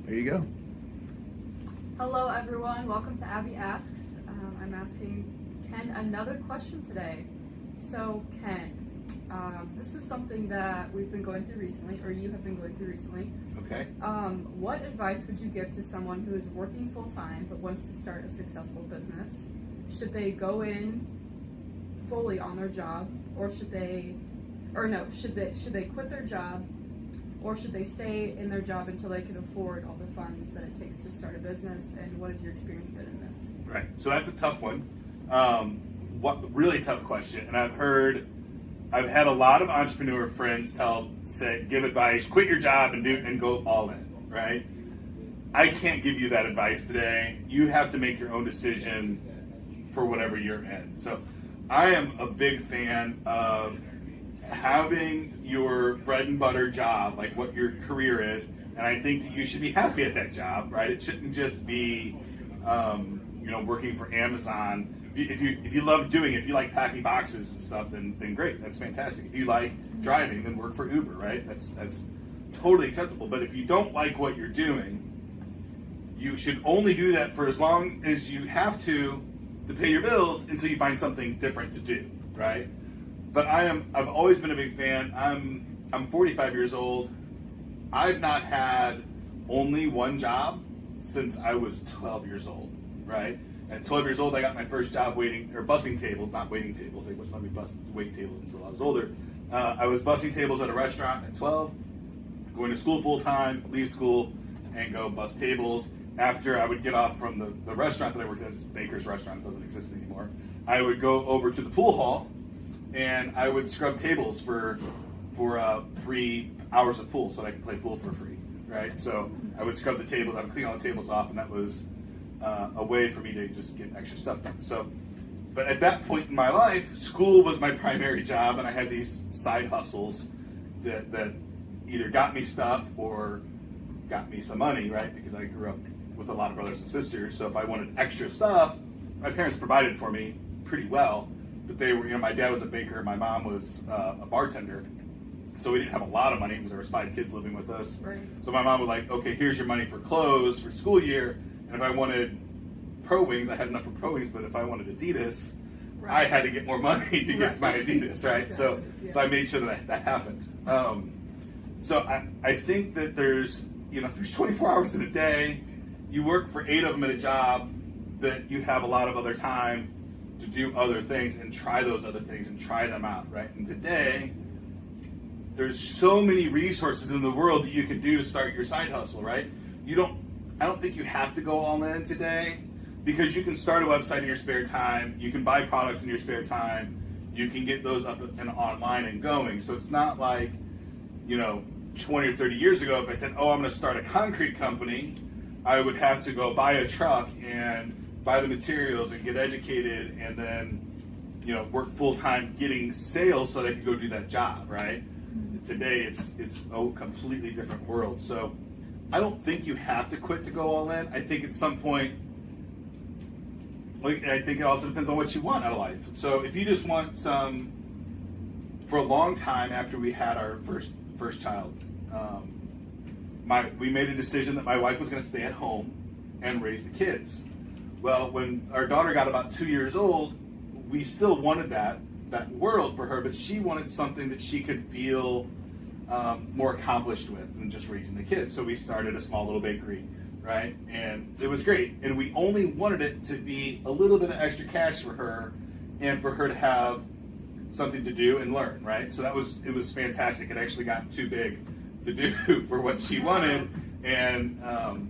There you go. Hello everyone, welcome to Abby Asks. I'm asking Ken another question today. So Ken, this is something that we've been going through recently, or you have been going through recently. Okay. What advice would you give to someone who is working full-time but wants to start a successful business? Should they go in fully on their job, or should they quit their job, or should they stay in their job until they can afford all the funds that it takes to start a business? And what has your experience been in this? Right. So that's a tough one. Really tough question. And I've had a lot of entrepreneur friends give advice, quit your job and go all in, right? I can't give you that advice today. You have to make your own decision for whatever you're in. So I am a big fan of having your bread and butter job, like what your career is, and I think that you should be happy at that job, right? It shouldn't just be, working for Amazon. If you love doing it, if you like packing boxes and stuff, then great, that's fantastic. If you like driving, then work for Uber, right? That's totally acceptable. But if you don't like what you're doing, you should only do that for as long as you have to pay your bills until you find something different to do, right? But I've always been a big fan. I'm 45 years old. I've not had only one job since I was 12 years old, right? At 12 years old, I got my first job bussing tables, not waiting tables. They wouldn't let me wait tables until I was older. I was bussing tables at a restaurant at 12, going to school full time, leave school, and go bus tables. After I would get off from the restaurant that I worked at, Baker's Restaurant, doesn't exist anymore, I would go over to the pool hall and I would scrub tables for free hours of pool so that I could play pool for free, right? So I would scrub the tables, I would clean all the tables off, and that was a way for me to just get extra stuff done. So, but at that point in my life, school was my primary job, and I had these side hustles that either got me stuff or got me some money, right? Because I grew up with a lot of brothers and sisters, so if I wanted extra stuff, my parents provided for me pretty well. But they were, my dad was a baker, my mom was a bartender, so we didn't have a lot of money. There was 5 kids living with us. Right. So my mom would okay, here's your money for clothes for school year, and if I wanted Pro Wings, I had enough for Pro Wings, but if I wanted Adidas, right, I had to get more money to get my Adidas, right? Exactly. So I made sure that happened. So I think that there's 24 hours in a day. You work for 8 of them at a job, that you have a lot of other time to do other things and try those other things and try them out, right? And today, there's so many resources in the world that you can do to start your side hustle, right? I don't think you have to go all in today, because you can start a website in your spare time, you can buy products in your spare time, you can get those up and online and going. So it's not like, 20 or 30 years ago, if I said, I'm going to start a concrete company, I would have to go buy a truck and buy the materials and get educated and then, work full-time getting sales so that I could go do that job, right? Today, it's a completely different world. So I don't think you have to quit to go all in. I think at some point, I think it also depends on what you want out of life. So if you just want for a long time after we had our first child, we made a decision that my wife was going to stay at home and raise the kids. Well, when our daughter got about 2 years old, we still wanted that world for her, but she wanted something that she could feel more accomplished with than just raising the kids. So we started a small little bakery, right? And it was great. And we only wanted it to be a little bit of extra cash for her and for her to have something to do and learn, right? So it was fantastic. It actually got too big to do for what she wanted, and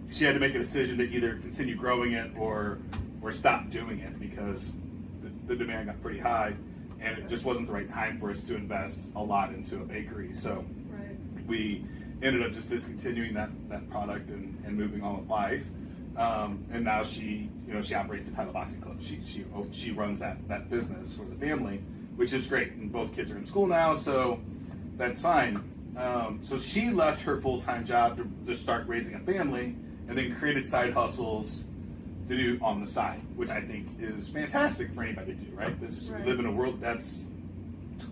she had to make a decision to either continue growing it or stop doing it, because the demand got pretty high, and it just wasn't the right time for us to invest a lot into a bakery. So we ended up just discontinuing that product and moving on with life. And now she operates the Title Boxing Club. She runs that business for the family, which is great. And both kids are in school now, so that's fine. So she left her full-time job to start raising a family, and then created side hustles to do on the side, which I think is fantastic for anybody to do, right? We live in a world that's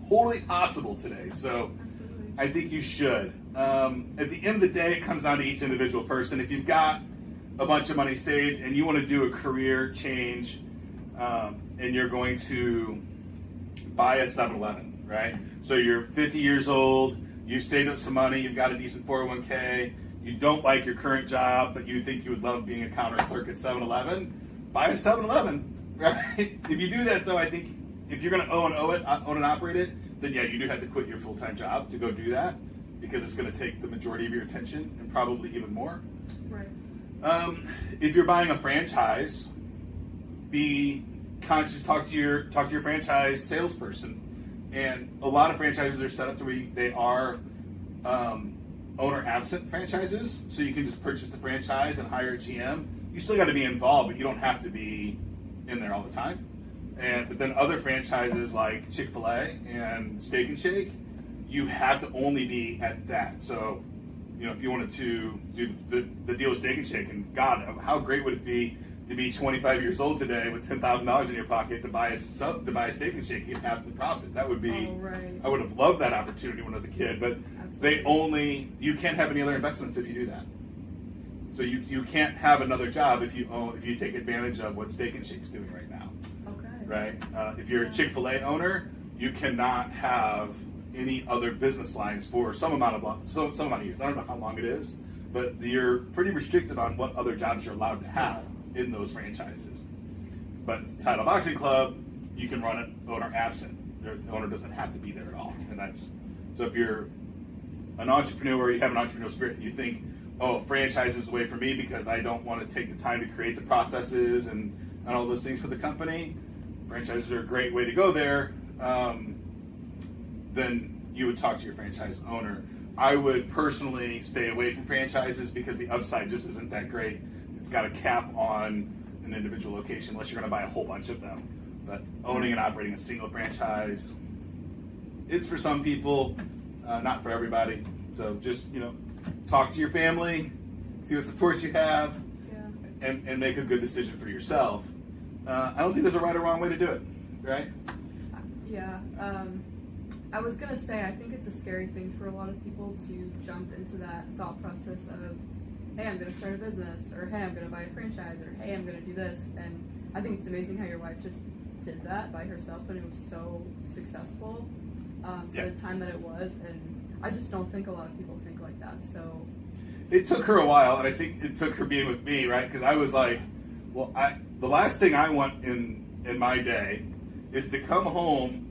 totally possible today. So absolutely. I think you should. At the end of the day, it comes down to each individual person. If you've got a bunch of money saved and you want to do a career change, and you're going to buy a 7-Eleven, right? So you're 50 years old, you've saved up some money, you've got a decent 401k, you don't like your current job, but you think you would love being a counter clerk at 7-Eleven, buy a 7-Eleven, right? If you do that, though, I think if you're going to own and operate it, then yeah, you do have to quit your full-time job to go do that, because it's going to take the majority of your attention and probably even more. Right. If you're buying a franchise, be conscious. Talk to your franchise salesperson. And a lot of franchises are set up to where they are owner absent franchises, so you can just purchase the franchise and hire a GM. You still got to be involved, but you don't have to be in there all the time. But then other franchises like Chick-fil-A and Steak and Shake, you have to only be at that. So, if you wanted to do the deal with Steak and Shake, and God, how great would it be to be 25 years old today with $10,000 in your pocket to buy a Steak and Shake and half the profit? That would be. Oh, right. I would have loved that opportunity when I was a kid, but you can't have any other investments if you do that. So you can't have another job if you take advantage of what Steak and Shake's doing right now. Okay. Right? If you're a Chick-fil-A owner, you cannot have any other business lines for some amount of years. I don't know how long it is, but you're pretty restricted on what other jobs you're allowed to have in those franchises. But Title Boxing Club, you can run it owner absent. The owner doesn't have to be there at all. And that's so if you're an entrepreneur, you have an entrepreneurial spirit, and you think, oh, franchise is the way for me because I don't want to take the time to create the processes and all those things for the company. Franchises are a great way to go there. Then you would talk to your franchise owner. I would personally stay away from franchises because the upside just isn't that great. It's got a cap on an individual location unless you're going to buy a whole bunch of them. But owning and operating a single franchise, it's for some people, not for everybody. So just, talk to your family, see what supports you have, and make a good decision for yourself. I don't think there's a right or wrong way to do it, right? Yeah. I was going to say, I think it's a scary thing for a lot of people to jump into that thought process of, hey, I'm going to start a business, or hey, I'm going to buy a franchise, or hey, I'm going to do this. And I think it's amazing how your wife just did that by herself, and it was so successful for the time that it was. And I just don't think a lot of people think like that. So it took her a while, and I think it took her being with me, right? Because I was like, well, the last thing I want in my day is to come home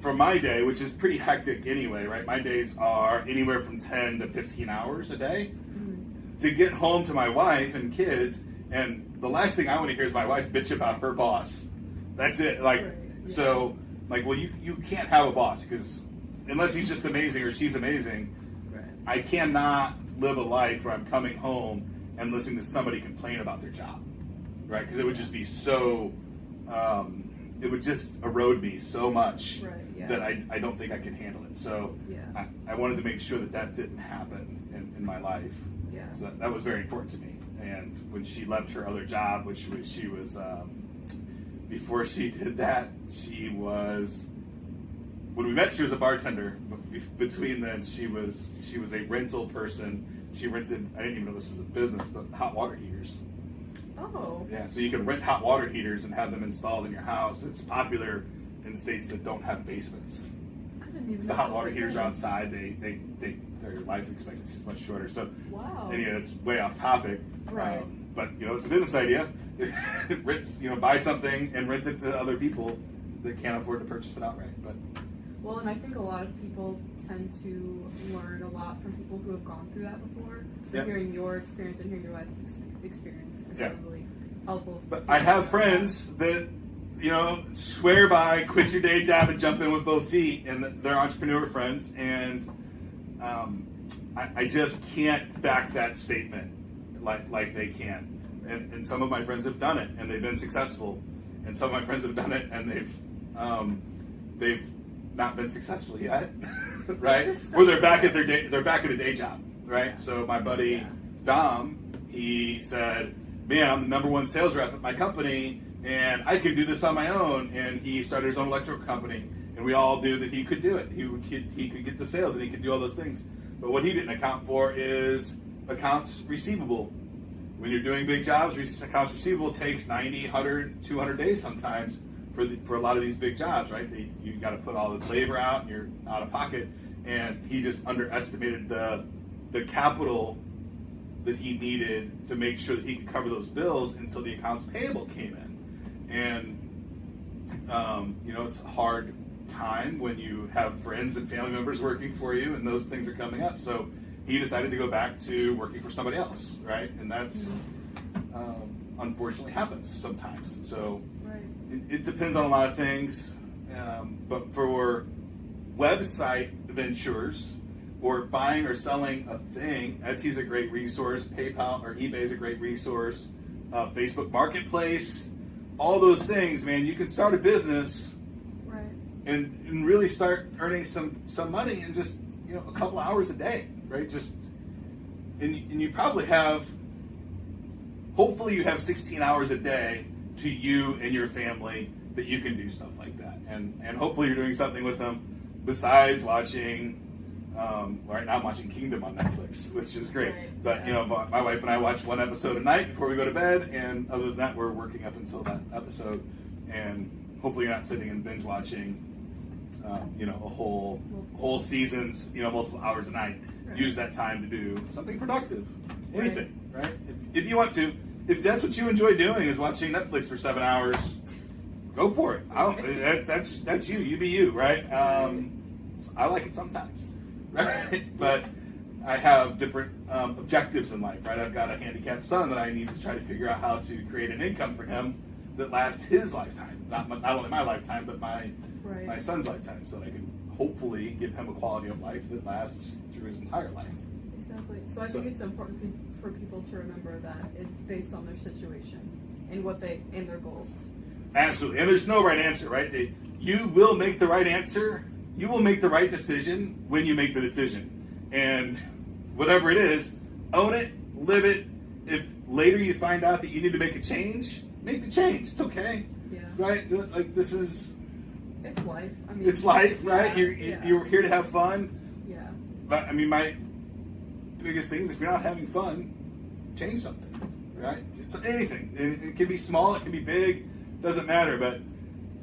from my day, which is pretty hectic anyway, right? My days are anywhere from 10 to 15 hours a day. Mm-hmm. To get home to my wife and kids, and the last thing I want to hear is my wife bitch about her boss. That's it. So, well, you can't have a boss, because unless he's just amazing or she's amazing, right. I cannot live a life where I'm coming home and listening to somebody complain about their job, right? Because it would just be so, it would just erode me so much that I don't think I could handle it. So I wanted to make sure that didn't happen in my life. Yeah. So that was very important to me. And when she left her other job, she was, before she did that, when we met, she was a bartender. But between then, she was a rental person. She rented, I didn't even know this was a business, but hot water heaters. Oh. Yeah, so you can rent hot water heaters and have them installed in your house. It's popular in states that don't have basements. I didn't even know. The hot water heaters are outside. Their life expectancy is much shorter. So, wow. Anyway, it's way off topic. Right. But it's a business idea. Buy something and rent it to other people that can't afford to purchase it outright. But. Well, and I think a lot of people tend to learn a lot from people who have gone through that before. So hearing your experience and hearing your wife's experience is probably helpful. But I have friends that, swear by quit your day job and jump in with both feet, and they're entrepreneur friends, and I just can't back that statement like they can. And some of my friends have done it, and they've been successful. And some of my friends have done it, and they've not been successful yet, right? Or they're back at a day job, right? So my buddy Dom, he said, "Man, I'm the #1 sales rep at my company, and I can do this on my own." And he started his own electrical company, And we all knew that he could do it. He could get the sales and he could do all those things. But what he didn't account for is accounts receivable. When you're doing big jobs, accounts receivable takes 90, 100, 200 days sometimes for a lot of these big jobs, right? You got to put all the labor out and you're out of pocket. And he just underestimated the capital that he needed to make sure that he could cover those bills until the accounts payable came in. And, it's a hard time when you have friends and family members working for you and those things are coming up. So he decided to go back to working for somebody else, right? And that's unfortunately happens sometimes. So it depends on a lot of things. But for website ventures or buying or selling a thing, Etsy's a great resource. PayPal or eBay is a great resource. Facebook Marketplace, all those things, man. You can start a business, right, and really start earning some money in just a couple hours a day, right? And you probably hopefully you have 16 hours a day to you and your family that you can do stuff like that, and hopefully you're doing something with them besides watching. Right now I'm watching Kingdom on Netflix, which is great. Right. But my wife and I watch one episode a night before we go to bed, and other than that, we're working up until that episode. And hopefully you're not sitting and binge watching, a whole season's, multiple hours a night. Right. Use that time to do something productive, anything, right? If you want to, if that's what you enjoy doing is watching Netflix for 7 hours, go for it. That's you. You be you, right? I like it sometimes. Right, but I have different objectives in life, right? I've got a handicapped son that I need to try to figure out how to create an income for him that lasts his lifetime, not only my lifetime, but my son's lifetime, so that I can hopefully give him a quality of life that lasts through his entire life. Exactly. So I think it's important for people to remember that it's based on their situation and and their goals. Absolutely, and there's no right answer, right? You will make the right answer. You will make the right decision when you make the decision. And whatever it is, own it, live it. If later you find out that you need to make a change, make the change. It's okay. Yeah. Right? Like this is... It's life. I mean, it's life, right? Yeah. You're here to have fun. Yeah. But I mean, my biggest thing is if you're not having fun, change something, right? It's anything. And it can be small, it can be big, doesn't matter. But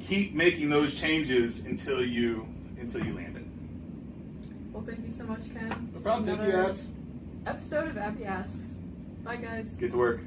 keep making those changes until you land it. Well, thank you so much, Ken. No problem. Thank you, Abs. Episode of Abby Asks. Bye, guys. Get to work.